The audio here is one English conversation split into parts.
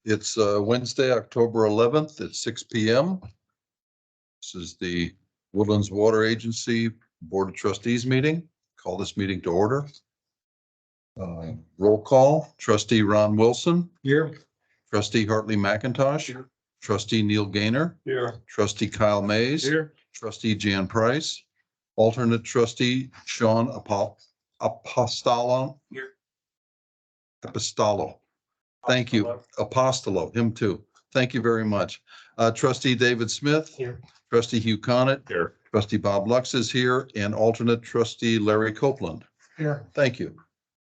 It's Wednesday, October 11th at 6 p.m. This is the Woodlands Water Agency Board of Trustees meeting. Call this meeting to order. Roll call, trustee Ron Wilson. Here. Trustee Hartley McIntosh. Here. Trustee Neil Gaynor. Here. Trustee Kyle Mays. Here. Trustee Jan Price. Alternate trustee Sean Apostolo. Here. Apostolo. Thank you. Apostolo, him too. Thank you very much. Trustee David Smith. Here. Trustee Hugh Connett. Here. Trustee Bob Lux is here, and alternate trustee Larry Copeland. Here. Thank you.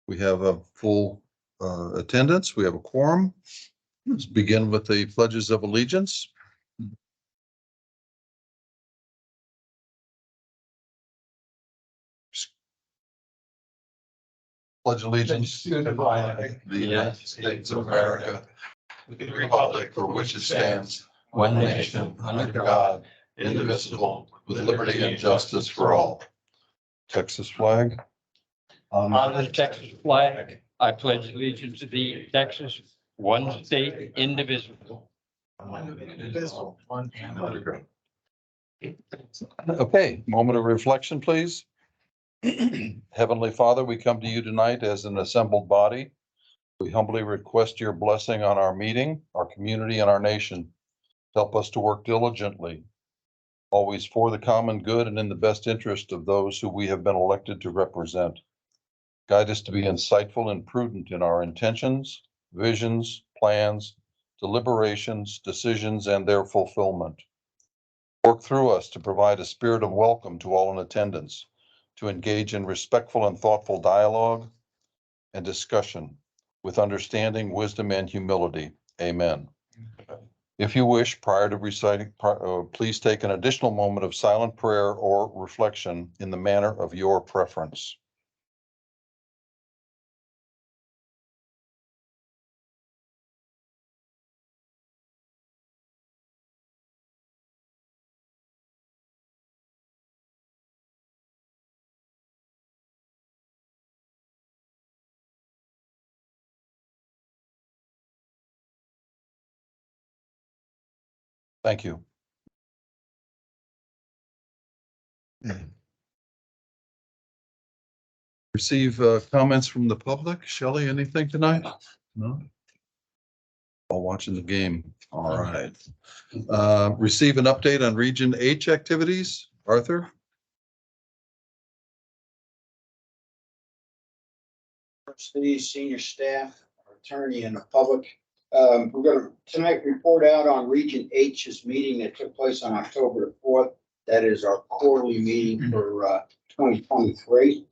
We have a full attendance. We have a quorum. Let's begin with the pledges of allegiance. Pledge allegiance to the flag of the United States of America, the republic for which it stands, one nation, under God, indivisible, with liberty and justice for all. Texas flag. On the Texas flag, I pledge allegiance to the Texas, one state, indivisible. Okay, moment of reflection, please. Heavenly Father, we come to you tonight as an assembled body. We humbly request your blessing on our meeting, our community, and our nation. Help us to work diligently, always for the common good and in the best interest of those who we have been elected to represent. Guide us to be insightful and prudent in our intentions, visions, plans, deliberations, decisions, and their fulfillment. Work through us to provide a spirit of welcome to all in attendance, to engage in respectful and thoughtful dialogue and discussion with understanding, wisdom, and humility. Amen. If you wish, prior to reciting, please take an additional moment of silent prayer or reflection in the manner of your preference. Thank you. Receive comments from the public. Shelley, anything tonight? No? All watching the game. All right. Receive an update on Region H activities. Arthur? Trustees, senior staff, our attorney, and the public. We're going to tonight report out on Region H's meeting that took place on October the 4th. That is our quarterly meeting for 2023.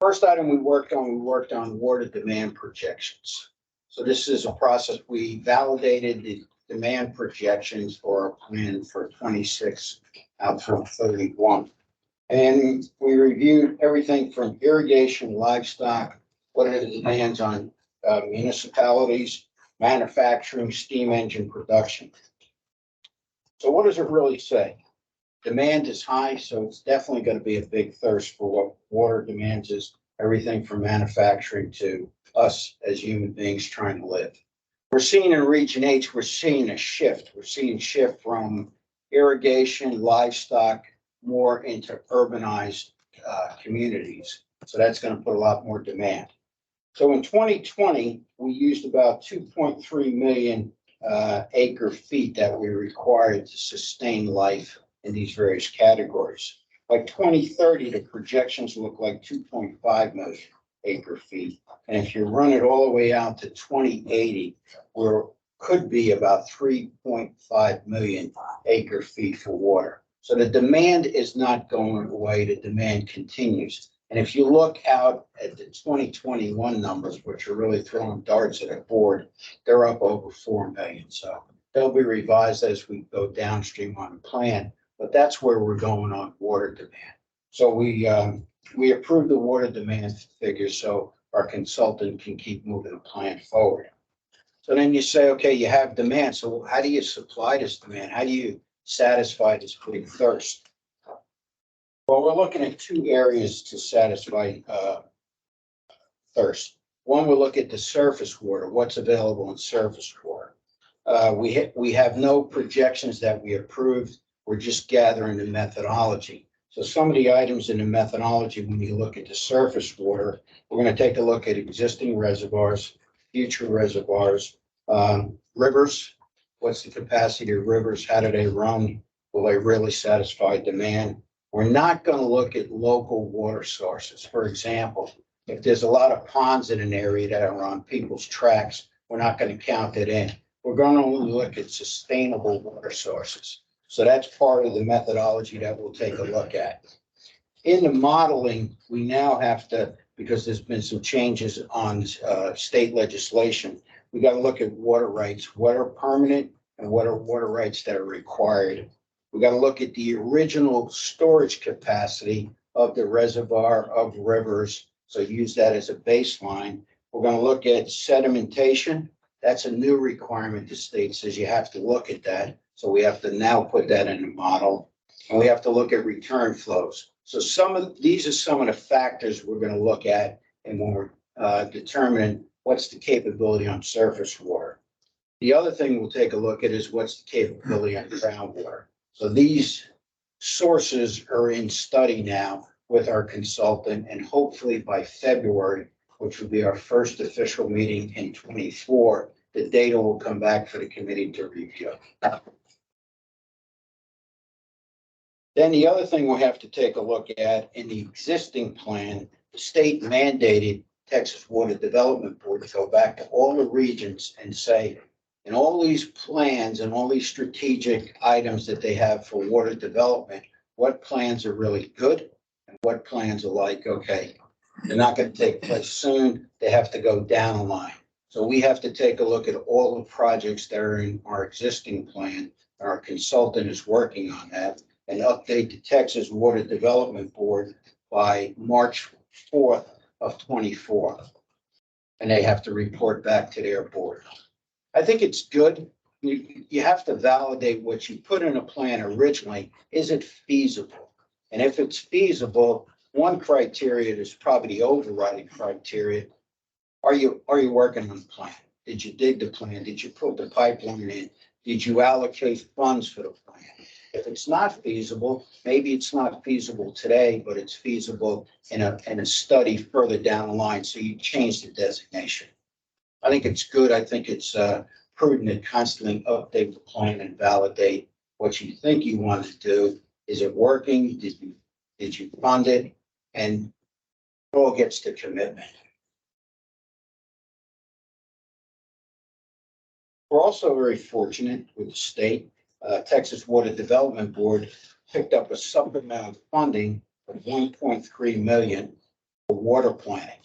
First item we worked on water demand projections. So this is a process. We validated the demand projections for our plan for 26 out through 31. And we reviewed everything from irrigation, livestock, what are the demands on municipalities, manufacturing, steam engine production. So what does it really say? Demand is high, so it's definitely going to be a big thirst for what water demands is, everything from manufacturing to us as human beings trying to live. We're seeing in Region H, we're seeing a shift. We're seeing shift from irrigation, livestock, more into urbanized communities. So that's going to put a lot more demand. So in 2020, we used about 2.3 million acre feet that we required to sustain life in these various categories. By 2030, the projections look like 2.5 million acre feet. And if you run it all the way out to 2080, where could be about 3.5 million acre feet for water. So the demand is not going away, the demand continues. And if you look out at the 2021 numbers, which are really throwing darts at a board, they're up over 4 million. So they'll be revised as we go downstream on the plan, but that's where we're going on water demand. So we approved the water demand figures so our consultant can keep moving the plan forward. So then you say, okay, you have demand. So how do you supply this demand? How do you satisfy this big thirst? Well, we're looking at two areas to satisfy thirst. One, we'll look at the surface water, what's available in surface water. We have no projections that we approved. We're just gathering the methodology. So some of the items in the methodology, when you look at the surface water, we're going to take a look at existing reservoirs, future reservoirs, rivers. What's the capacity of rivers? How do they run? Will they really satisfy demand? We're not going to look at local water sources. For example, if there's a lot of ponds in an area that are on people's tracks, we're not going to count it in. We're going to only look at sustainable water sources. So that's part of the methodology that we'll take a look at. In the modeling, we now have to, because there's been some changes on state legislation, we got to look at water rights, what are permanent and what are water rights that are required. We got to look at the original storage capacity of the reservoir of rivers. So use that as a baseline. We're going to look at sedimentation. That's a new requirement. The state says you have to look at that. So we have to now put that in the model. And we have to look at return flows. So these are some of the factors we're going to look at and when we're determining what's the capability on surface water. The other thing we'll take a look at is what's the capability on groundwater. So these sources are in study now with our consultant, and hopefully by February, which will be our first official meeting in 24, the data will come back for the committee to review. Then the other thing we'll have to take a look at in the existing plan, the state mandated Texas Water Development Board to go back to all the regions and say, in all these plans and all these strategic items that they have for water development, what plans are really good and what plans are like, okay, they're not going to take place soon. They have to go down the line. So we have to take a look at all the projects that are in our existing plan. Our consultant is working on that and update the Texas Water Development Board by March 4th of 24. And they have to report back to their board. I think it's good. You have to validate what you put in a plan originally. Is it feasible? And if it's feasible, one criteria is probably the overriding criteria. Are you working on the plan? Did you dig the plan? Did you put the pipeline in? Did you allocate funds for the plan? If it's not feasible, maybe it's not feasible today, but it's feasible in a study further down the line. So you change the designation. I think it's good. I think it's prudent to constantly update the plan and validate what you think you want to do. Is it working? Did you fund it? And it all gets to commitment. We're also very fortunate with the state. Texas Water Development Board picked up a supplemental funding of $1.3 million for water planning.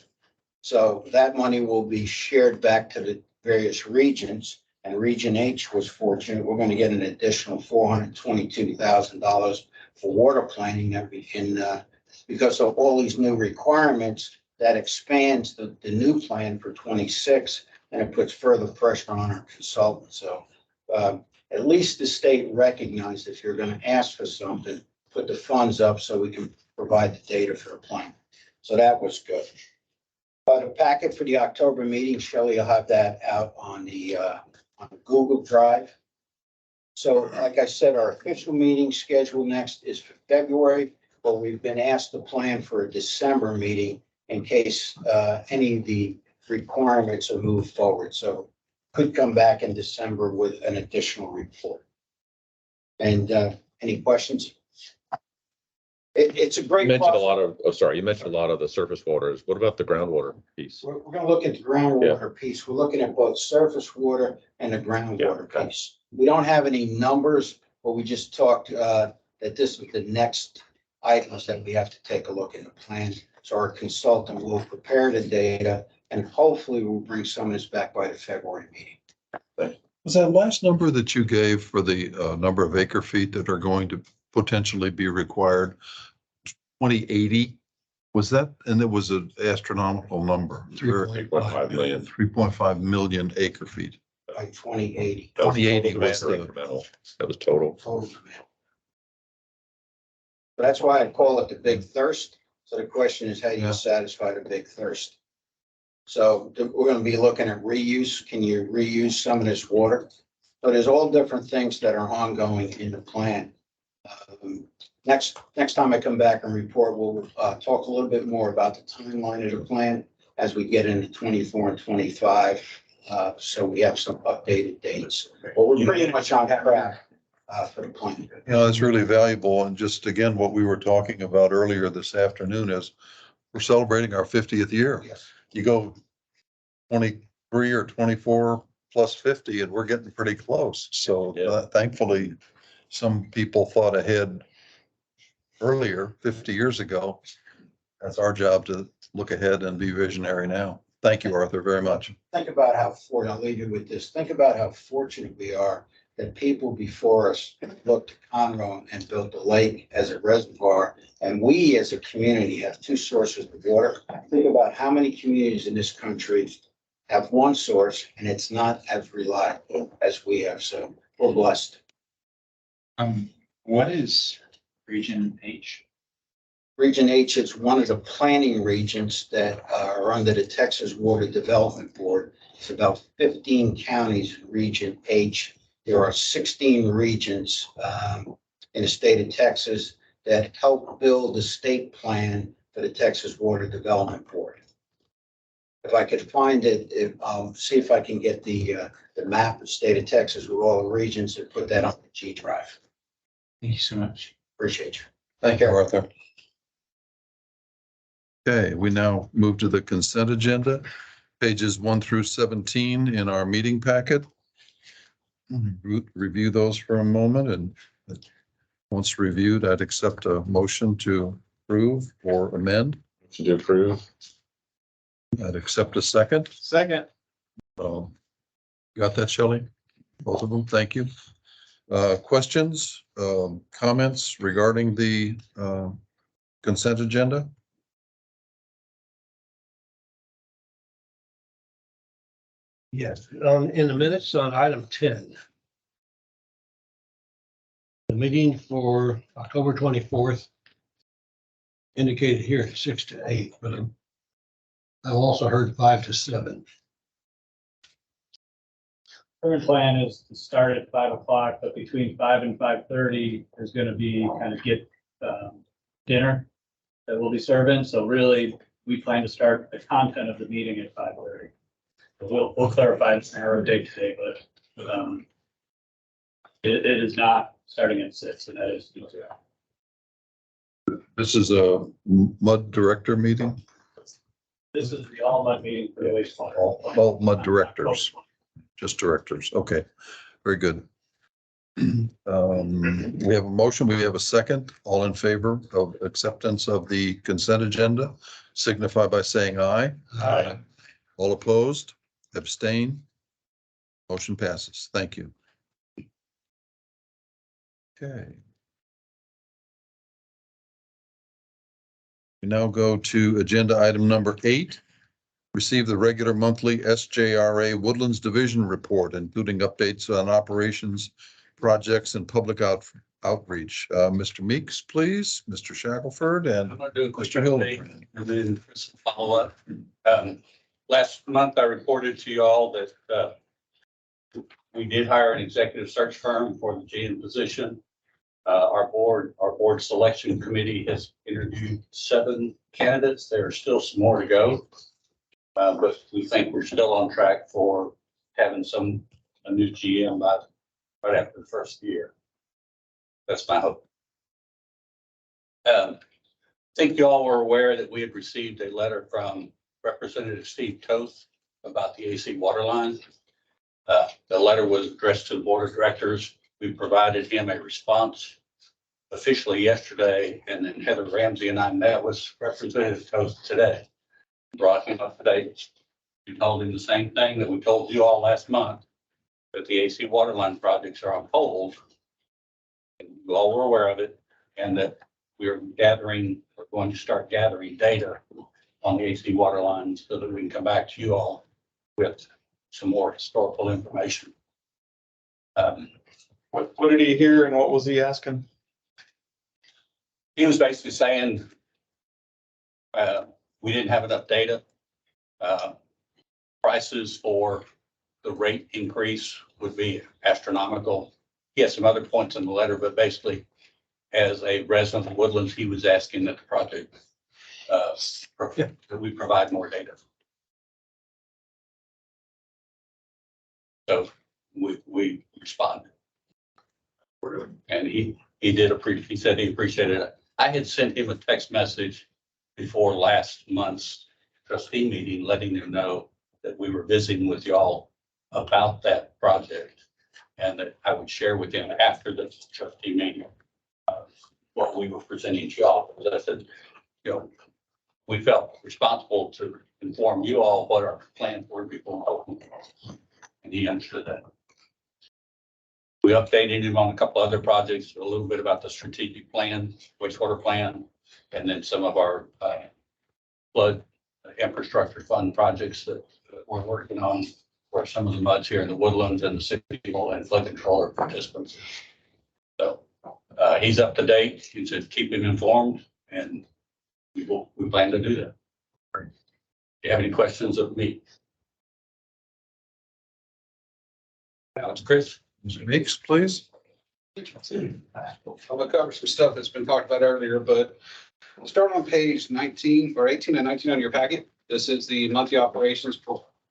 So that money will be shared back to the various regions, and Region H was fortunate. We're going to get an additional $422,000 for water planning that we can, because of all these new requirements, that expands the new plan for 26, and it puts further pressure on our consultants. So at least the state recognized if you're going to ask for something, put the funds up so we can provide the data for the plan. So that was good. The packet for the October meeting, Shelley, will have that out on the Google Drive. So like I said, our official meeting schedule next is for February, but we've been asked to plan for a December meeting in case any of the requirements are moved forward. So could come back in December with an additional report. And any questions? It's a great. You mentioned a lot of, you mentioned a lot of the surface waters. What about the groundwater piece? We're going to look at the groundwater piece. We're looking at both surface water and the groundwater piece. We don't have any numbers, but we just talked that this is the next items that we have to take a look in the plan. So our consultant will prepare the data and hopefully we'll bring some of this back by the February meeting. Was that last number that you gave for the number of acre feet that are going to potentially be required, 2080? Was that, and it was an astronomical number. 3.5 million. 3.5 million acre feet. By 2080. 2080 was the incremental. That was total. That's why I call it the big thirst. So the question is, how do you satisfy the big thirst? So we're gonna be looking at reuse. Can you reuse some of this water? So there's all different things that are ongoing in the plan. Next time I come back and report, we'll talk a little bit more about the timeline of the plan as we get into 24 and 25. So we have some updated dates, but we're pretty much on track for the plan. You know, it's really valuable. And just again, what we were talking about earlier this afternoon is we're celebrating our 50th year. Yes. You go 23 or 24 plus 50 and we're getting pretty close. So Yeah. thankfully, some people thought ahead earlier, 50 years ago. That's our job to look ahead and be visionary now. Thank you, Arthur, very much. Think about how fortunate, I'll leave you with this. Think about how fortunate we are that people before us looked to Conroe and built the lake as a reservoir. And we as a community have two sources of water. Think about how many communities in this country have one source and it's not as reliable as we have. So we're blessed. What is Region H? Region H is one of the planning regions that are under the Texas Water Development Board. It's about 15 counties in Region H. There are 16 regions in the state of Texas that help build the state plan for the Texas Water Development Board. If I could find it, I'll see if I can get the map of the state of Texas with all the regions and put that on the G drive. Thank you so much. Appreciate you. Thank you, Arthur. Okay, we now move to the consent agenda, pages 1 through 17 in our meeting packet. Review those for a moment, and once reviewed, I'd accept a motion to approve or amend. To approve. I'd accept a second. Second. Got that, Shelley? Both of them, thank you. Questions, comments regarding the consent agenda? Yes, in the minutes on item 10. The meeting for October 24th indicated here at 6 to 8, but I've also heard 5 to 7. Current plan is to start at 5 o'clock, but between 5 and 5:30, there's gonna be kind of get dinner that we'll be serving. So really, we plan to start the content of the meeting at 5:30. We'll clarify the narrow date today, but it is not starting at 6, and that is. This is a MUD director meeting? This is the all mud meeting for the wastewater. All MUD directors, just directors. Okay, very good. We have a motion. We have a second. All in favor of acceptance of the consent agenda, signify by saying aye. Aye. All opposed, abstain. Motion passes. Thank you. Okay. We now go to agenda item number 8. Receive the regular monthly SJRA Woodlands Division report, including updates on operations, projects, and public outreach. Mr. Meeks, please, Mr. Shackelford, and I'm gonna do a quick Mr. update Hildebrand. and then some follow-up. Last month, I reported to you all that we did hire an executive search firm for the GM position. Our board selection committee has interviewed 7 candidates. There are still some more to go. But we think we're still on track for having a new GM right after the first year. That's my hope. I think you all were aware that we had received a letter from Representative Steve Toth about the AC water line. The letter was addressed to the board of directors. We provided him a response officially yesterday, and then Heather Ramsey and I met with Representative Toth today. Brought him up to date. We told him the same thing that we told you all last month, that the AC water line projects are on hold. And you all were aware of it, and that we're going to start gathering data on the AC water lines so that we can come back to you all with some more historical information. What did he hear and what was he asking? He was basically saying we didn't have enough data. prices for the rate increase would be astronomical. He has some other points in the letter, but basically, as a resident of Woodlands, he was asking that the project, that we provide more data. So we responded. And he said he appreciated it. I had sent him a text message before last month's trustee meeting, letting him know that we were visiting with y'all about that project and that I would share with him after the trustee meeting what we were presenting to y'all. Because I said, we felt responsible to inform you all what our plans were before. And he understood that. We updated him on a couple other projects, a little bit about the strategic plan, wastewater plan, and then some of our flood infrastructure fund projects that we're working on, where some of the muds here in the Woodlands and the city people and flood control are participants. So he's up to date. He said keep him informed, and we plan to do that. Do you have any questions of me? Alex, Chris? Mr. Meeks, please. I'm gonna cover some stuff that's been talked about earlier, but we'll start on page 19 or 18 and 19 on your packet. This is the monthly operations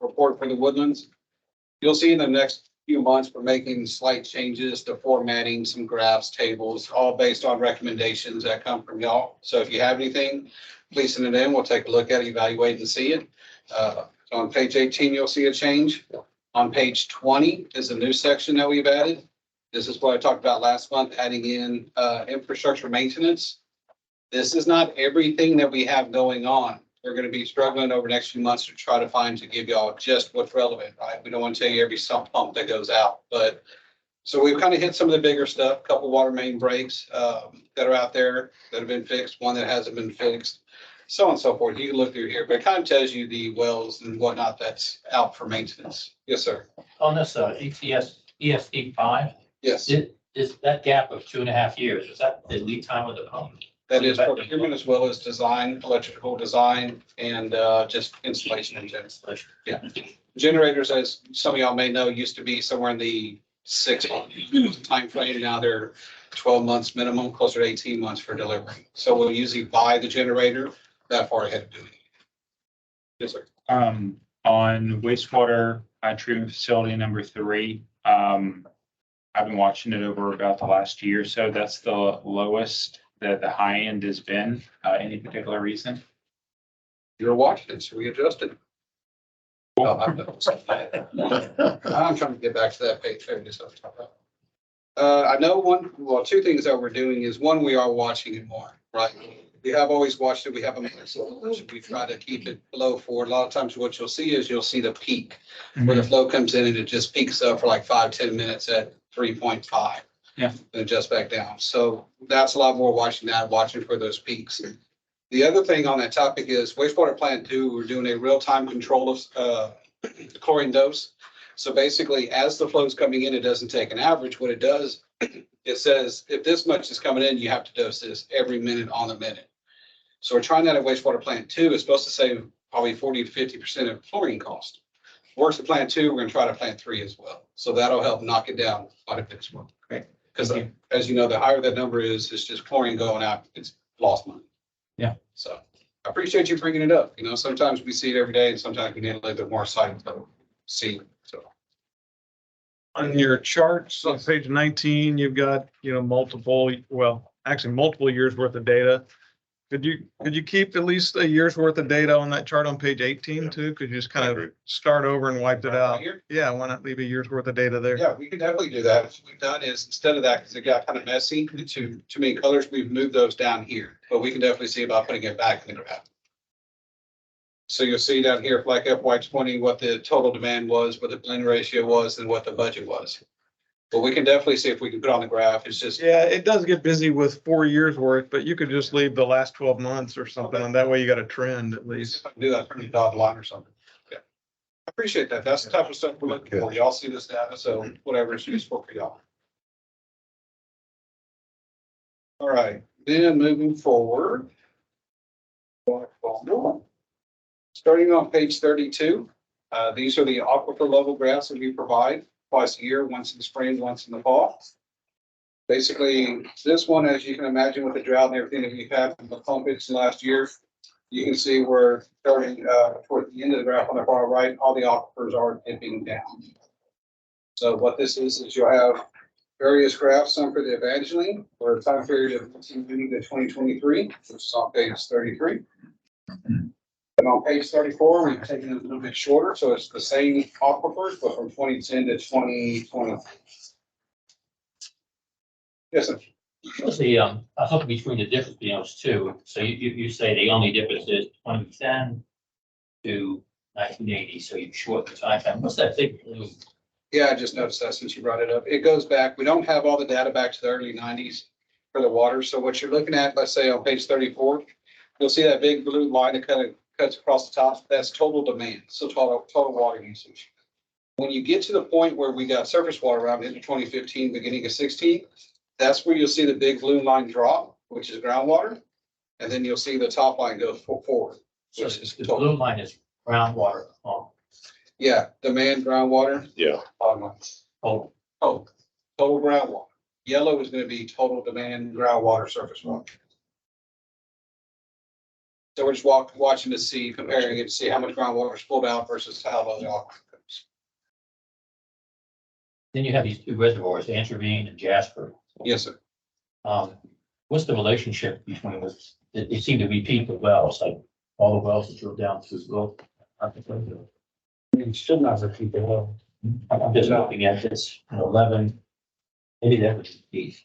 report for the Woodlands. You'll see in the next few months, we're making slight changes to formatting, some graphs, tables, all based on recommendations that come from y'all. So if you have anything, please send it in. We'll take a look at it, evaluate and see it. On page 18, you'll see a change. On page 20 is a new section that we've added. This is what I talked about last month, adding in infrastructure maintenance. This is not everything that we have going on. We're going to be struggling over the next few months to try to find to give y'all just what's relevant, right? We don't want to tell you every sump pump that goes out, but so we've kind of hit some of the bigger stuff, a couple water main breaks that are out there that have been fixed, one that hasn't been fixed, so on and so forth. You can look through here, but it kind of tells you the wells and whatnot that's out for maintenance. Yes, sir. On this ESD 5, Yes, is that gap of 2.5 years, is that the lead time of the pump? that is procurement as well as design, electrical design, and just installation in general. Yeah. Generators, as some of y'all may know, used to be somewhere in the 6-month timeframe. Now they're 12 months minimum, closer to 18 months for delivery. So we'll usually buy the generator that far ahead of doing it. Yes, sir. On wastewater treatment facility number 3, I've been watching it over about the last year. So that's the lowest that the high end has been. Any particular reason? You're watching it, so we adjusted. Oh, I'm trying to get back to that page. I know two things that we're doing is one, we are watching it more, right? We have always watched it. We have we try to keep it below 4. A lot of times what you'll see is you'll see the peak where the flow comes in and it just peaks up for like 5-10 minutes at 3.5. Yeah. And adjust back down. So that's a lot more watching for those peaks. The other thing on that topic is wastewater plant 2, we're doing a real-time control of chlorine dose. So basically, as the flow is coming in, it doesn't take an average. What it does, it says, if this much is coming in, you have to dose this every minute on the minute. So we're trying that at wastewater plant 2. It's supposed to save probably 40 to 50% of chlorine cost. Works at plant 2, we're going to try to plant 3 as well. So that'll help knock it down quite a bit as well. Okay. Because as you know, the higher that number is, it's just chlorine going out. It's lost money. Yeah. So I appreciate you bringing it up. Sometimes we see it every day and sometimes we need a little bit more sight to see. So. On your charts on page 19, you've got, multiple years worth of data. Could you keep at least a year's worth of data on that chart on page 18 too? Could you just kind of start over and wipe it out? Yeah, why not leave a year's worth of data there? Yeah, we can definitely do that. What we've done is instead of that, because it got kind of messy to too many colors, we've moved those down here. But we can definitely see about putting it back in the graph. So you'll see down here, like FY20, what the total demand was, what the blend ratio was, and what the budget was. But we can definitely see if we can put on the graph. It's just. Yeah, it does get busy with 4 years worth, but you could just leave the last 12 months or something. And that way you got a trend at least. If I can do that, pretty dotted line or something. Yeah. I appreciate that. That's the type of stuff we're looking for. Y'all see this data, so whatever is useful for y'all. All right, then moving forward. Starting on page 32, These are the aquifer level graphs that we provide twice a year, once in the spring, once in the fall. Basically, this one, as you can imagine, with the drought and everything that we've had from the pumpage last year, you can see we're starting toward the end of the graph on the far right, all the aquifers are dipping down. So what this is you'll have various graphs, some for the Evangeline, for a time period of 1990 to 2023, which is on page 33. And on page 34, we've taken it a little bit shorter, so it's the same aquifers, but from 2010 to 2020. Yes, sir. What's the, I hope between the difference between those two, so you say the only difference is 2010 to 1980, so you shorten the time frame. What's that big blue? Yeah, I just noticed that since you brought it up. It goes back, we don't have all the data back to the early 90s for the water. So what you're looking at, let's say on page 34, you'll see that big blue line that kind of cuts across the top. That's total demand, so total water usage. When you get to the point where we got surface water around into 2015, beginning of 16, that's where you'll see the big blue line drop, which is groundwater. And then you'll see the top line go forward. So Which is the total. blue line is groundwater. Yeah, demand groundwater. Yeah. Bottom line. Oh, Total groundwater. Yellow is going to be total demand groundwater surface water. So we're just watching to see, comparing it to see how much groundwater is pulled out versus how low the aquifer goes. then you have these two reservoirs, Antrovine and Jasper. Yes, sir. What's the relationship between this? They seem to repeat the wells, like all the wells that drill down through the Gulf. It should not repeat the well. I'm just looking at this, 11, maybe that would be.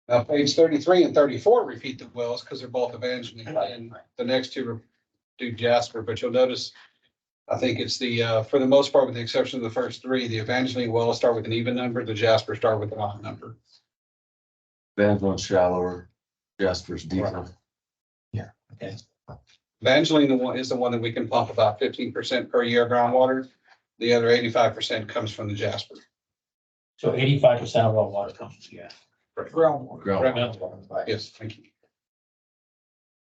Now, page 33 and 34 repeat the wells because they're both Evangeline, and the next two do Jasper. But you'll notice, I think it's the, for the most part, with the exception of the first three, the Evangeline wells start with an even number, the Jasper start with an odd number. Evangeline's shallower, Jasper's deeper. Evangeline is the one that we can pump about 15% per year groundwater. The other 85% comes from the Jasper. So 85% of all water comes from gas. Groundwater. Groundwater, right. Yes, thank you.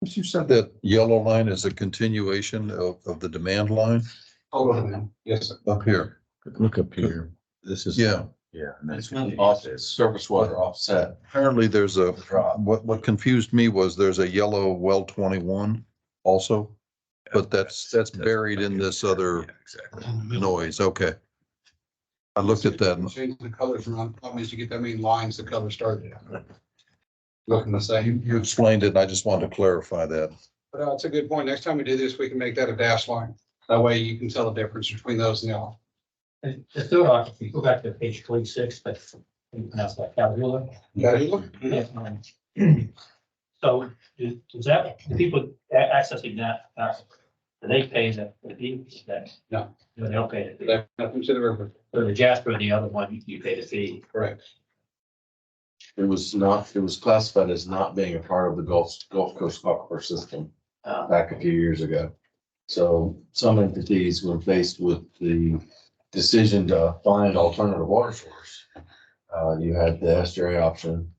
You said that yellow line is a continuation of the demand line Yes, sir. up here. Look up here. This is. Yeah, Yeah, and that's offset, surface water offset. apparently there's a, Drop. what confused me was there's a yellow well 21 also, but that's buried in this other Yeah, exactly. noise. Okay. I looked at that. Change the colors around. Problem is you get that many lines, the colors start looking the same. You explained it and I just wanted to clarify that. But it's a good point. Next time we do this, we can make that a dash line. That way you can tell the difference between those and the other. And the third arc, if you go back to page 26, but you pronounce that Calhoun. So does that, the people accessing that, do they pay the fee? No. No, they don't pay the fee. That's nothing to the river. So the Jasper and the other one, you pay the fee. Correct. It was classified as not being a part of the Gulf Coast Aquifer system back a few years ago. So some entities were faced with the decision to find alternative water source. You had the estuary option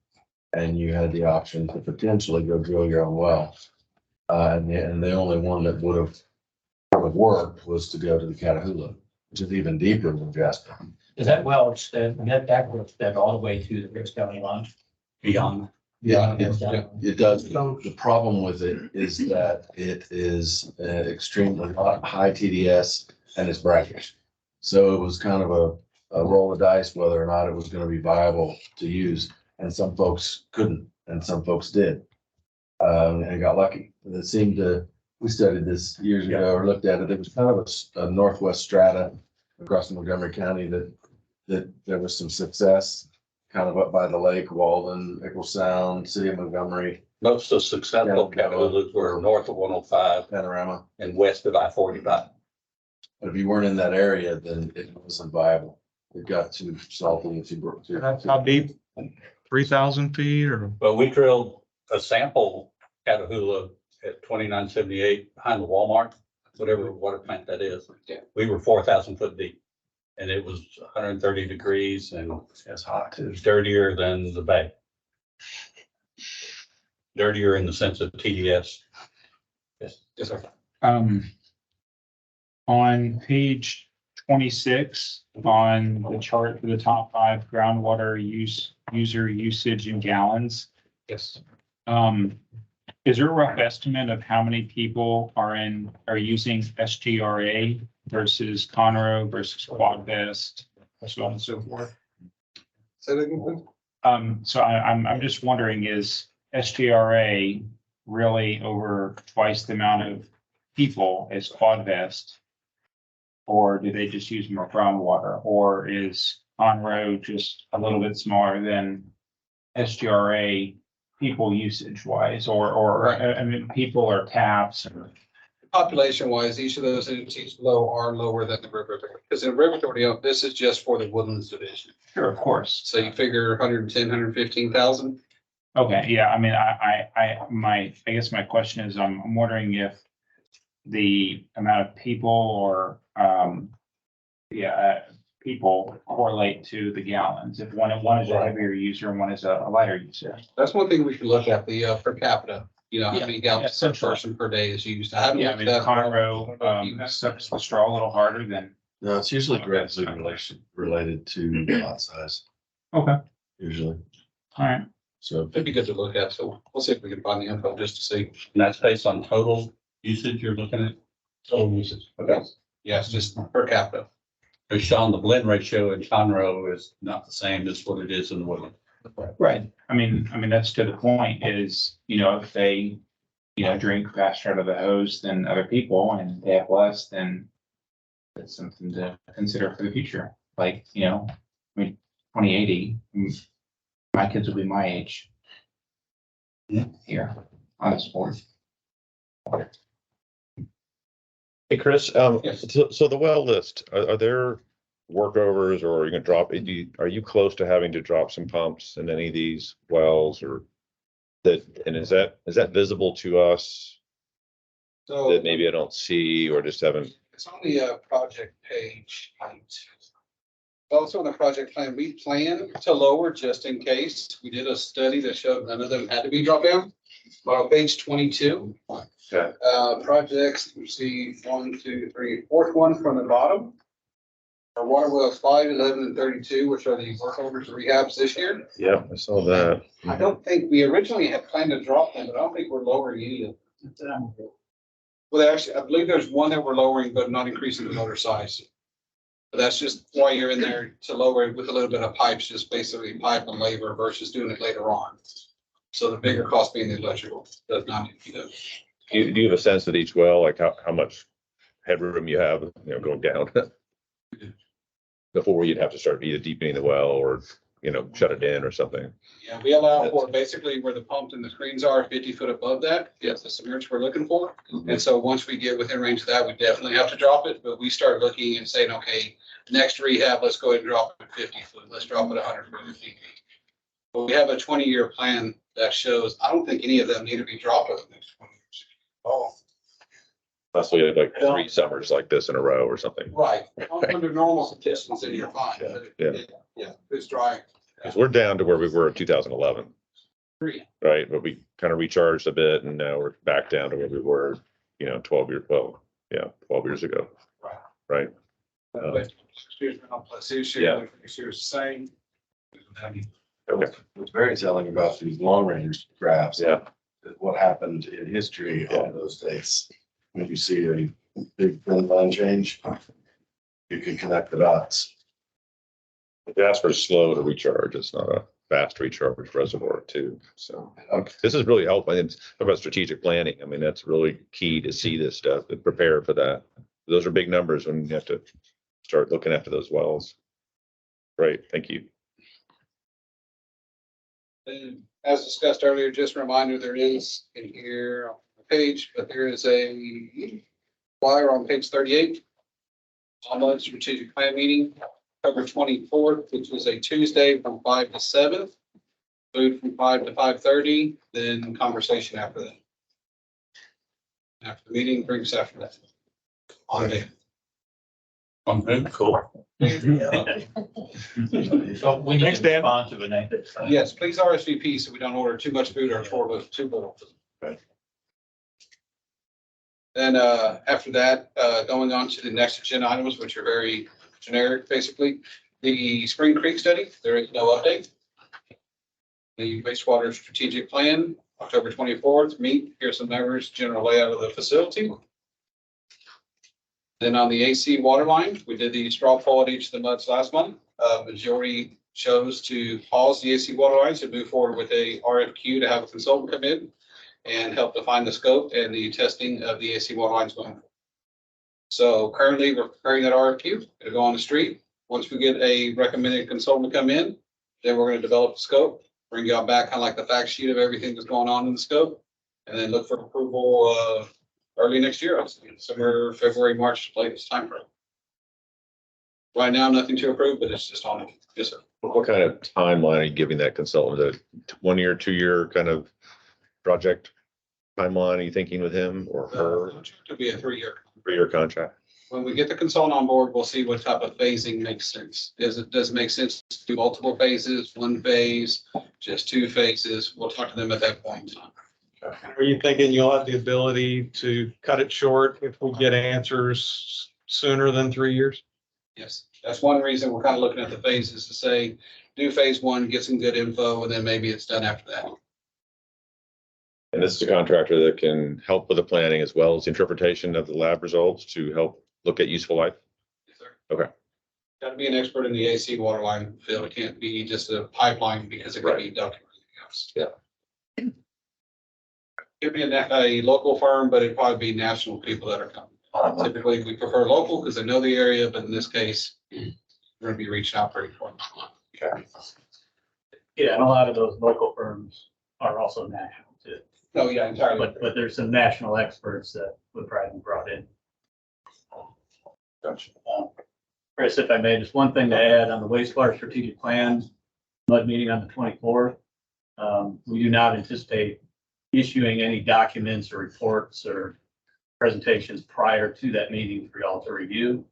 and you had the option to potentially go drill your own well. And the only one that would have worked was to go to the Catahoula, which is even deeper than Jasper. Does that well extend, that will extend all the way to the Harris County line? Beyond. Yeah, it does. The problem with it is that it is extremely high TDS and it's brackish. So it was kind of a roll of dice whether or not it was going to be viable to use. And some folks couldn't, and some folks did. And got lucky. It seemed to, we studied this years ago or looked at it. It was kind of a northwest strata across Montgomery County that there was some success. Kind of up by the lake, Walden, Echo Sound, City of Montgomery. Most of the successful Catahoulas were north of 105 Panorama. and west of I-45. But if you weren't in that area, then it wasn't viable. It got too salty and too broke. That's how deep? 3,000 feet or? But we drilled a sample Catahoula at 2978 behind the Walmart, whatever water plant that is. Yeah. We were 4,000 foot deep and it was 130 degrees and It's hot it too. was dirtier than the bay. Dirtier in the sense of TDS. Yes, yes, sir. On page 26, on the chart for the top 5 groundwater user usage in gallons. Yes. Is there a rough estimate of how many people are using SGRA versus Conroe versus Quadvest, so on and so forth? So they can, So I'm just wondering, is SGRA really over twice the amount of people as Quadvest? Or do they just use more groundwater? Or is Conroe just a little bit smaller than SGRA people usage wise? Or I mean, people or taps? population wise, each of those entities below are lower than the river authority. Because in river authority, this is just for the Woodlands division. Sure, of course. So you figure 110, 115,000. Okay, yeah, I mean, I guess my question is, I'm wondering if the amount of people or, people correlate to the gallons, if one is a heavier user and one is a lighter user. That's one thing we can look at, the per capita, you know, how Yeah, many gallons per essentially. person per day is used. I haven't Yeah, I looked mean, at that. Conroe, sucks the straw a little harder than. No, it's usually directly related to lot size, Okay, usually. all right. So It'd be good to look at, so we'll see if we can find the info just to see. And that's based on total usage you're looking at? Total usage. Okay. Yes, just per capita. Because Sean, the blend ratio in Conroe is not the same as what it is in the Woodland. Right. I mean, that's to the point is, if they, drink faster out of the hose than other people and they have less, then that's something to consider for the future. Like, 2080, my kids will be my age. Here on this board. Hey, Chris, Yes. so the well list, are there workovers or are you gonna drop, are you close to having to drop some pumps in any of these wells or and is that visible to us So that maybe I don't see or just haven't? it's on the project page. Also on the project plan, we plan to lower just in case. We did a study that showed none of them had to be dropped down. But on page 22. Okay. Projects, you see 1, 2, 3, fourth one from the bottom. Our water wells 5, 11, and 32, which are the workovers and rehabs this year. Yeah, I saw that. I don't think, we originally had planned to drop them, but I don't think we're lowering any of them. Well, actually, I believe there's one that we're lowering, but not increasing the motor size. But that's just why you're in there to lower it with a little bit of pipes, just basically pipe and labor versus doing it later on. So the bigger cost being the electrical does not need to be done. Do you have a sense at each well, like how much headroom you have, going down? Before you'd have to start either deepening the well or, shut it in or something. Yeah, we allow for basically where the pump and the screens are 50 foot above that. Yes, the submerge we're looking for. And so once we get within range of that, we definitely have to drop it. But we start looking and saying, okay, next rehab, let's go ahead and drop it 50 foot. Let's drop it 150 feet. But we have a 20-year plan that shows, I don't think any of them need to be dropped over the next 20 years. Oh, Unless we had like 3 summers like this in a row or something. right. Under normal conditions, then you're fine. Yeah. Yeah, it's dry. Because we're down to where we were in 2011, Three. right? But we kind of recharged a bit and now we're back down to where we were, 12 years ago. Right. But excuse me, plus issue, Yeah. issue is the same. Okay. what's very telling about these long range graphs. Yeah. Is what happened in history on those dates. When you see a big trend line change, you can connect the dots. The Jasper is slow to recharge. It's not a fast recharge reservoir too. So this is really helpful. And talk about strategic planning. I mean, that's really key to see this stuff and prepare for that. Those are big numbers when you have to start looking after those wells. Great, thank you. And as discussed earlier, just a reminder, there is in here on the page, but there is a flyer on page 38. Online strategic plan meeting, October 24th, which was a Tuesday from 5 to 7. Food from 5 to 5:30, then conversation after that. After the meeting, drinks after that. On day. Cool. So we need Thanks, to Dan. respond to the name. Yes, please RSVP so we don't order too much food or too little. Then after that, going on to the next agenda items, which are very generic, basically. The Spring Creek study, there is no update. The wastewater strategic plan, October 24th, meet, hear some members, general layout of the facility. Then on the AC water line, we did the straw poll at each of the muds last month. Majority chose to pause the AC water lines and move forward with a RFQ to have a consultant come in and help define the scope and the testing of the AC water lines going forward. So currently we're preparing that RFQ. It'll go on the street. Once we get a recommended consultant to come in, then we're going to develop the scope, bring y'all back kind of like the fact sheet of everything that's going on in the scope, and then look for approval early next year, somewhere February, March, latest timeframe. Right now, nothing to approve, but it's just on. Yes, sir. What kind of timeline are you giving that consultant? A 1 year, 2 year kind of project timeline? Are you thinking with him or her? To be a 3-year. 3-year contract? When we get the consultant on board, we'll see what type of phasing makes sense. Does it make sense to do multiple phases, 1 phase, just 2 phases? We'll talk to them at that point in time. Are you thinking you'll have the ability to cut it short if we get answers sooner than 3 years? Yes, that's one reason we're kind of looking at the phases to say, do phase 1, get some good info, and then maybe it's done after that. And this is a contractor that can help with the planning as well as interpretation of the lab results to help look at useful life. Yes, sir. Okay. Got to be an expert in the AC water line field. It can't be just a pipeline because it could be ducting. Yeah. Could be a local firm, but it'd probably be national people that are coming. Typically, we prefer local because they know the area, but in this case, we're going to be reaching out pretty quick. Okay. Yeah, and a lot of those local firms are also national too. Oh, yeah, entirely. But there's some national experts that would probably be brought in. Gotcha. Chris, if I may, just one thing to add on the wastewater strategic plan, MUD meeting on the 24th. We do not anticipate issuing any documents or reports or presentations prior to that meeting for y'all to review.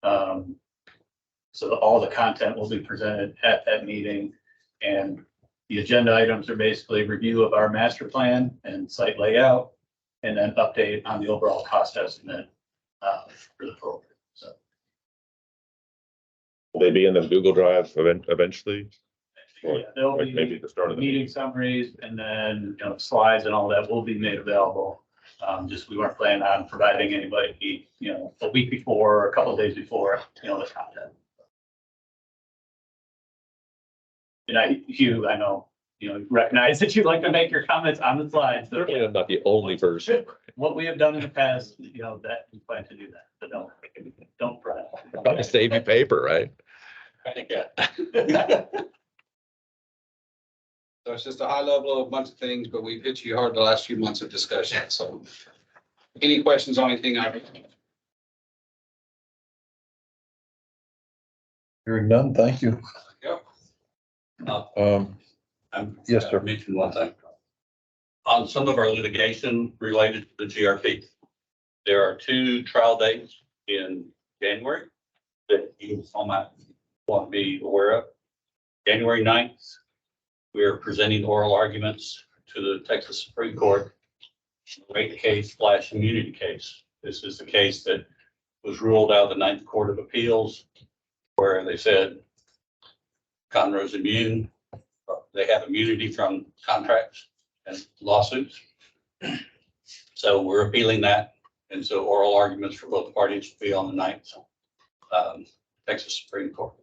So all the content will be presented at that meeting, and the agenda items are basically review of our master plan and site layout, and then update on the overall cost estimate for the program. So Will they be in the Google Drive eventually? yeah, there'll Like maybe be at the start of the meeting summaries, and then, slides and all that will be made available. Just we weren't planning on providing anybody, a week before or a couple of days before, the content. And Hugh, I know, recognize that you like to make your comments on the slides. So Certainly I'm not the only person. what we have done in the past, that we plan to do that, but don't fret. Trying to save you paper, right? I think, yeah. So it's just a high level of a bunch of things, but we've hit you hard the last few months of discussion. So any questions on anything? Hearing none, thank you. Yep. Yes, sir. Mention one thing. On some of our litigation related to the GRP, there are 2 trial dates in January that you all might want to be aware of. January 9th, we are presenting oral arguments to the Texas Supreme Court, rate case / immunity case. This is the case that was ruled out of the Ninth Court of Appeals, where they said Conroe's immune. They have immunity from contracts and lawsuits. So we're appealing that. And so oral arguments for both parties will be on the 9th, Texas Supreme Court.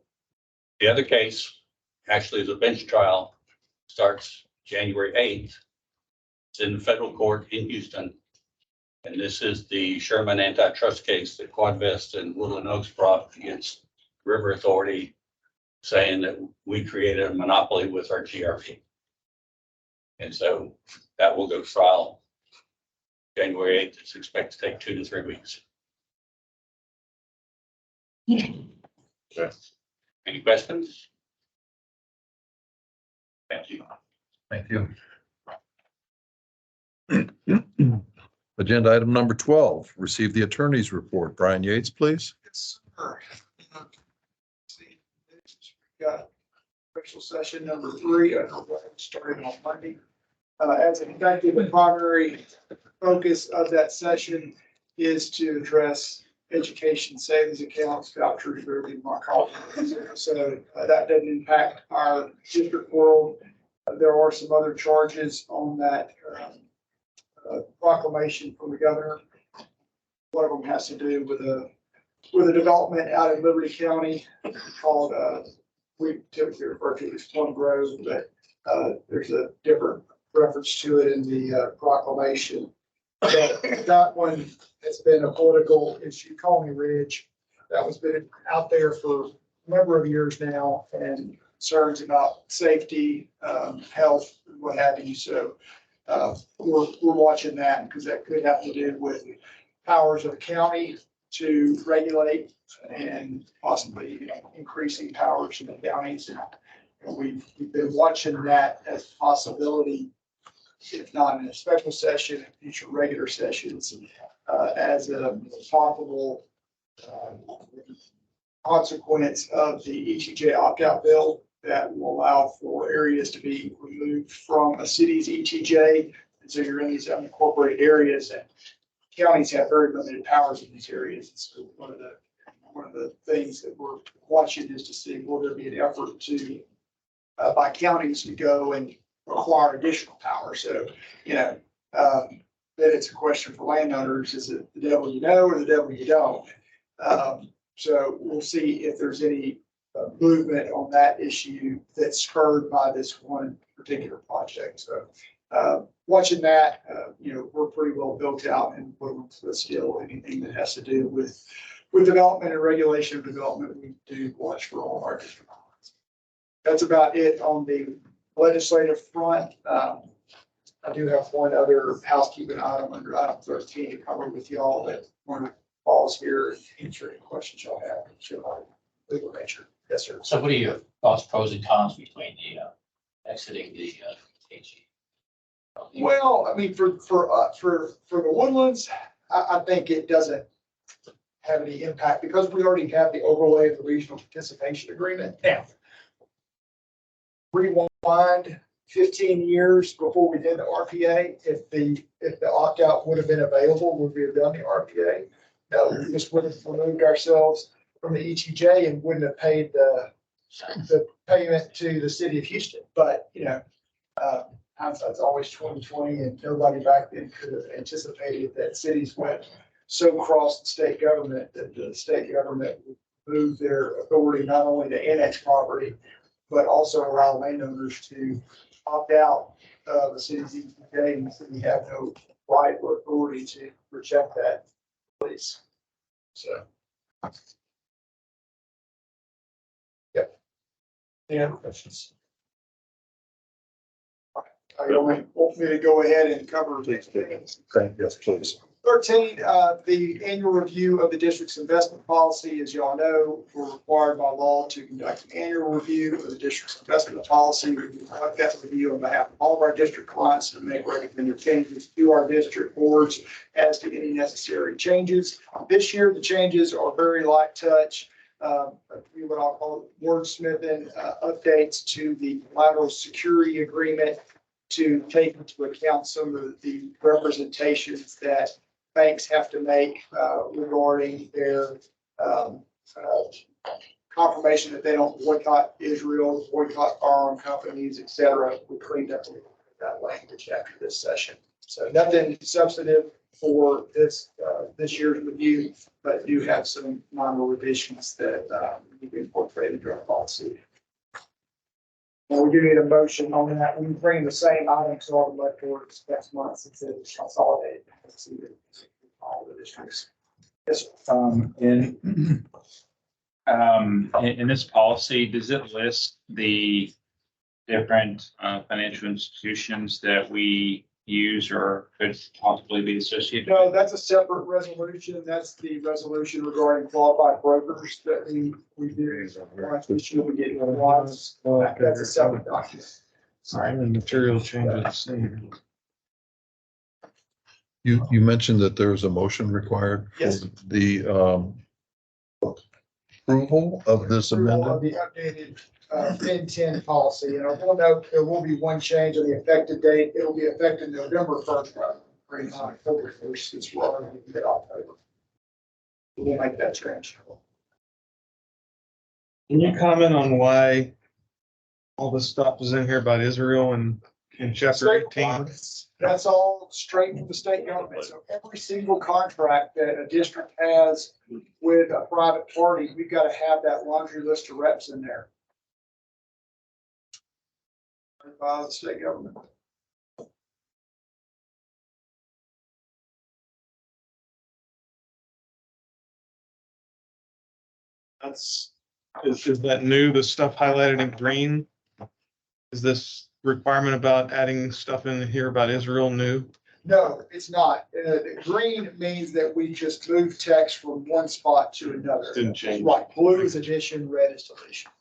The other case actually is a bench trial, starts January 8th. It's in the federal court in Houston. And this is the Sherman antitrust case that Quadvest and Woodland Oaks brought against River Authority, saying that we created a monopoly with our GRP. And so that will go to trial January 8th. It's expected to take 2 to 3 weeks. Okay. Any questions? Thank you. Thank you. Agenda item number 12, receive the attorney's report. Brian Yates, please. Yes, sir. Got special session number 3. I know that started on Monday. As expected, the primary focus of that session is to address education savings accounts, vouchers, whatever you want to call it. So that doesn't impact our district world. There are some other charges on that proclamation from the governor. One of them has to do with a development out in Liberty County called, we typically refer to it as Plum Grove, but there's a different reference to it in the proclamation. But that one has been a political issue, Colony Ridge. That one's been out there for a number of years now, and concerns about safety, health, what have you. So we're watching that because that could have to do with powers of the county to regulate and possibly increasing powers in the counties. And we've been watching that as a possibility, if not in a special session, in future regular sessions, as a possible consequence of the ETJ opt-out bill that will allow for areas to be removed from a city's ETJ. And so you're in these unincorporated areas, and counties have very limited powers in these areas. And so one of the things that we're watching is to see, will there be an effort to by counties to go and require additional power. So, then it's a question for landowners, is it the devil you know or the devil you don't? So we'll see if there's any movement on that issue that's spurred by this one particular project. So watching that, we're pretty well built out in Woodlands, but still anything that has to do with development and regulation of development, we do watch for all of our district. That's about it on the legislative front. I do have one other housekeeping item under item 13 to cover with y'all that one of falls here and answer any questions y'all have. Legal nature. Yes, sir. So what are your thoughts, pros and cons between the exiting the AG? Well, I mean, for the Woodlands, I think it doesn't have any impact because we already have the overlay of the regional participation agreement. Now, rewind 15 years before we did the RPA, if the opt-out would have been available, would we have done the RPA? No, we just would have removed ourselves from the ETJ and wouldn't have paid the payment to the city of Houston. But, hindsight's always 2020, and nobody back then could have anticipated that cities went so across the state government that the state government would move their authority not only to annex property, but also allow landowners to opt out of the city's ETJ, and the city have no right or authority to reject that lease. So. Yep. Any other questions? You want me to go ahead and cover? Yes, please. 13, the annual review of the district's investment policy. As y'all know, we're required by law to conduct an annual review of the district's investment policy. We conduct that review on behalf of all of our district clients and make recommended changes to our district boards as to any necessary changes. This year, the changes are very light touch. What I'll call wordsmithing updates to the collateral security agreement to take into account some of the representations that banks have to make regarding their confirmation that they don't boycott Israel, boycott firearm companies, et cetera. We cleaned up that language after this session. So nothing substantive for this year's review, but do have some minor revisions that we've incorporated into our policy. And we do need a motion on that. We bring the same items to all the select boards next month since it's consolidated. All the districts. Yes, sir. In this policy, does it list the different financial institutions that we use or could possibly be associated? No, that's a separate resolution. That's the resolution regarding qualified brokers that we do. This year we get once. That's a separate document. Sorry, the material changes the same. You mentioned that there was a motion required for Yes. the approval of this amendment. The updated FIN 10 policy, and I will note there will be one change on the effective date. It will be effective November 1st, Right on October 1st, since we're already in mid-October. We'll make that change. Can you comment on why all this stuff is in here about Israel and in chapter 18? That's all straight from the state government. So every single contract that a district has with a private party, we've got to have that laundry list of reps in there. By the state government. Is that new, the stuff highlighted in green? Is this requirement about adding stuff in here about Israel new? No, it's not. The green means that we just move text from one spot to another. Didn't change. Right, blue is addition, red is deletion.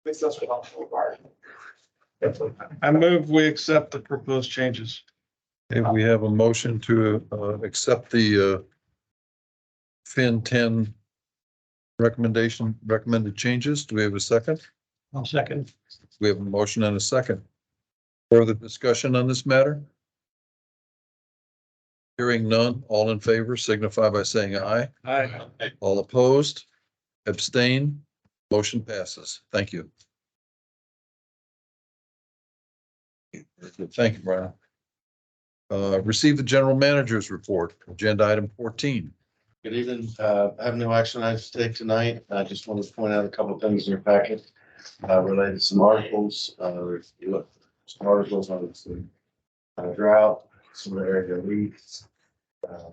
It's just what I'm required. I move we accept the proposed changes. If we have a motion to accept the Fin 10 recommended changes, do we have a second? I'll second. We have a motion and a second. Further discussion on this matter? Hearing none, all in favor signify by saying aye. Aye. All opposed, abstain, motion passes. Thank you. Thank you, Brian. Receive the general manager's report, agenda item 14. Good evening. I have no action items to take tonight. I just wanted to point out a couple of things in your packet related to some articles. Some articles on some drought, some area leaks.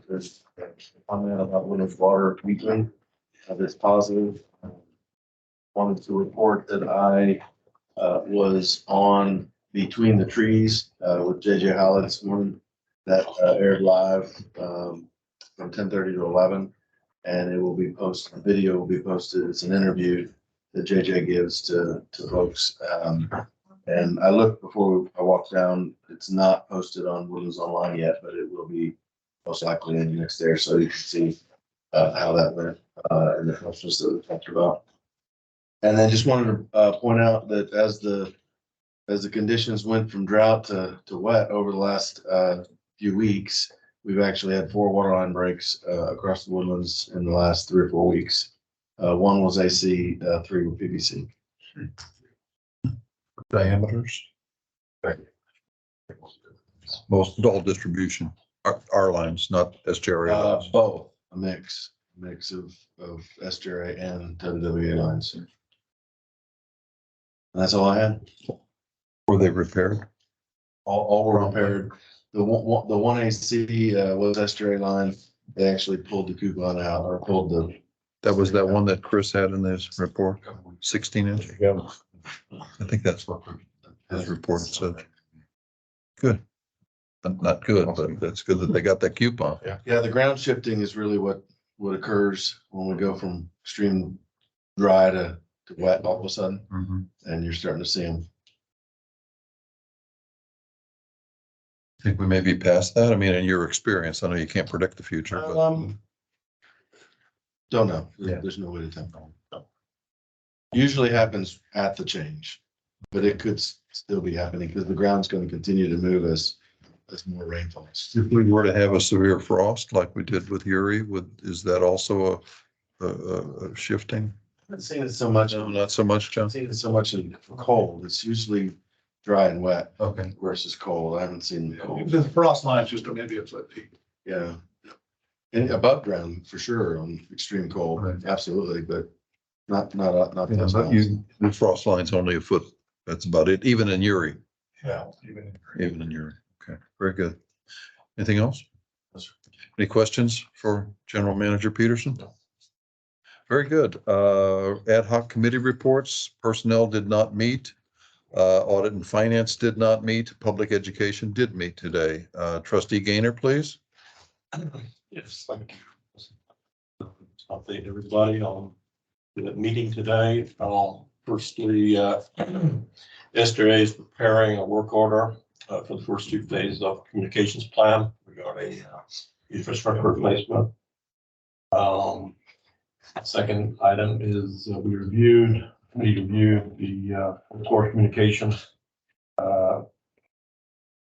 There's a comment about Woodlands water weekly. That's positive. Wanted to report that I was on Between the Trees with JJ Holland this morning. That aired live from 10:30 to 11, and it will be posted. The video will be posted. It's an interview that JJ gives to folks. And I looked before I walked down. It's not posted on Woodlands Online yet, but it will be most likely in the next day or so. You can see how that went and the questions that we talked about. And then just wanted to point out that as the conditions went from drought to wet over the last few weeks, we've actually had 4 water line breaks across the Woodlands in the last 3 or 4 weeks. 1 was AC, 3 were PVC. Diameters? Most all distribution, our lines, not SJRA lines. Both, a mix of SJRA and WWA lines. And that's all I had. Were they repaired? All were repaired. The one AC was SJRA line. They actually pulled the coupon out or pulled the. That was that one that Chris had in his report, 16-inch. Yeah. I think that's what his report said. Good. Not good, but that's good that they got that coupon. Yeah, the ground shifting is really what occurs when we go from extreme dry to wet all of a sudden, and you're starting to see them. I think we may be past that. I mean, in your experience, I know you can't predict the future, but Don't know. Yeah. There's no way to tell. Usually happens at the change, but it could still be happening because the ground's going to continue to move as more rain falls. if we were to have a severe frost like we did with Uri, is that also a shifting? I haven't seen it so much. No, not so much, John. I've seen it so much in cold. It's usually dry and wet Okay. versus cold. I haven't seen the cold. The frost line is just maybe a foot deep. Yeah. And above ground for sure on extreme cold, Right. absolutely, but not. Yeah, but the frost line's only a foot. That's about it, even in Uri. Yeah. Even in Uri. Okay, very good. Anything else? No, sir. Any questions for General Manager Peterson? Very good. Ad hoc committee reports, personnel did not meet. Audit and finance did not meet. Public education did meet today. Trustee Gaynor, please. Yes, thank you. Update everybody on the meeting today. Firstly, SJA is preparing a work order for the first 2 phases of communications plan regarding infrastructure replacement. Second item is we reviewed the core communications That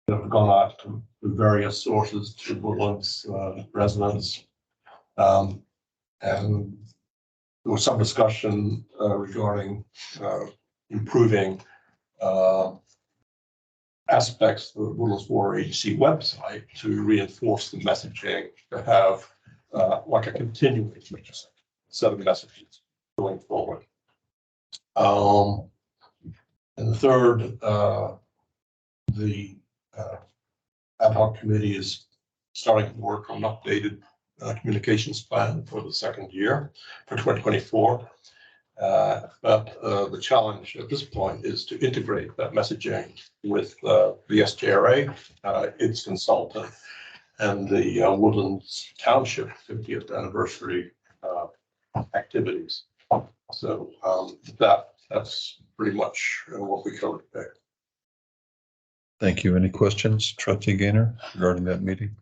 have gone out to various sources to Woodlands residents. And there was some discussion regarding improving aspects of the Woodlands Water Agency website to reinforce the messaging, to have like a continuing set of messages going forward. And the third, the ad hoc committee is starting to work on an updated communications plan for the second year for 2024. But the challenge at this point is to integrate that messaging with the SJRA, its consultant, and the Woodlands Township 50th anniversary activities. So that's pretty much what we covered today. Thank you. Any questions, Trustee Gainer, regarding that meeting?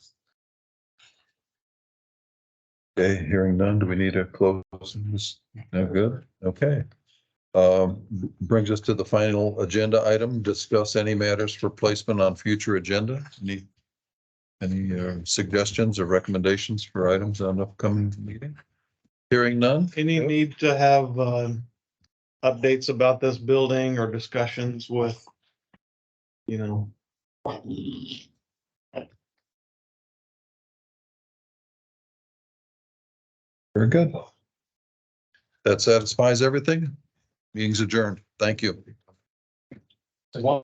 Okay, hearing none. Do we need a close? No good? Okay. Brings us to the final agenda item, discuss any matters for placement on future agenda. Any suggestions or recommendations for items on upcoming meeting? Hearing none? Any need to have updates about this building or discussions with, you know? Very good. That satisfies everything. Meeting's adjourned. Thank you. One